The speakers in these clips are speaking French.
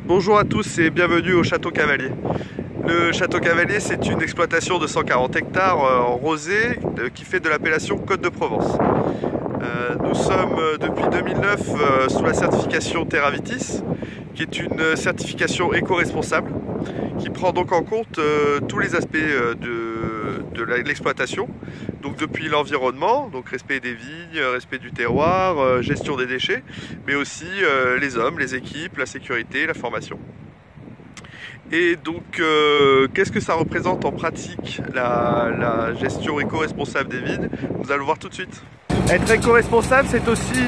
Bonjour à tous et bienvenue au Château Cavalier. Le Château Cavalier, c'est une exploitation de 140 hectares en rosé qui fait de l'appellation Côte de Provence. Nous sommes depuis 2009 sous la certification Terravitis, qui est une certification éco-responsable qui prend donc en compte tous les aspects de l'exploitation, donc depuis l'environnement, donc respect des vignes, respect du terroir, gestion des déchets, mais aussi les hommes, les équipes, la sécurité, la formation. Et donc, qu'est-ce que ça représente en pratique la gestion éco-responsable des vignes? Nous allons voir tout de suite. Être éco-responsable, c'est aussi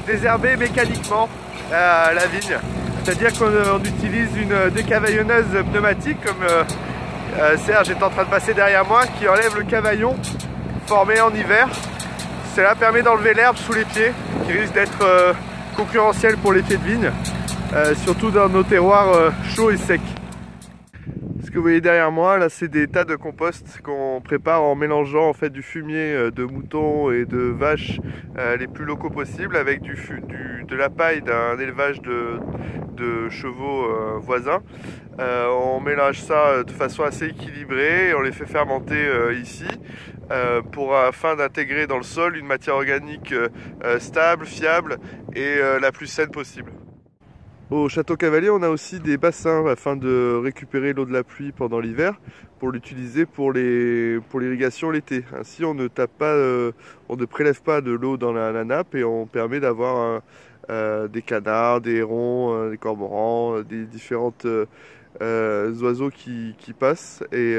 désherber mécaniquement la vigne. C'est-à-dire qu'on utilise une décavaillonneuse pneumatique, comme Serge est en train de passer derrière moi, qui enlève le cavaillon formé en hiver. Cela permet d'enlever l'herbe sous les pieds, qui risque d'être concurrentielle pour les pieds de vigne, surtout dans nos terroirs chauds et secs. Ce que vous voyez derrière moi, là, c'est des tas de compost qu'on prépare en mélangeant en fait du fumier de moutons et de vaches les plus locaux possibles avec de la paille d'un élevage de chevaux voisins. On mélange ça de façon assez équilibrée et on les fait fermenter ici afin d'intégrer dans le sol une matière organique stable, fiable et la plus saine possible. Au Château Cavalier, on a aussi des bassins afin de récupérer l'eau de la pluie pendant l'hiver pour l'utiliser pour l'irrigation l'été. Ainsi, on ne prélève pas de l'eau dans la nappe et on permet d'avoir des canards, des hérons, des cormorans, des différentes oiseaux qui passent et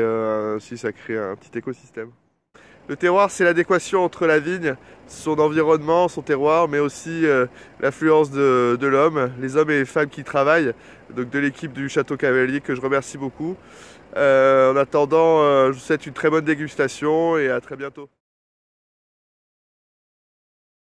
ainsi ça crée un petit écosystème. Le terroir, c'est l'adéquation entre la vigne, son environnement, son terroir, mais aussi l'affluence de l'homme, les hommes et les femmes qui travaillent, donc de l'équipe du Château Cavalier que je remercie beaucoup. En attendant, je vous souhaite une très bonne dégustation et à très bientôt.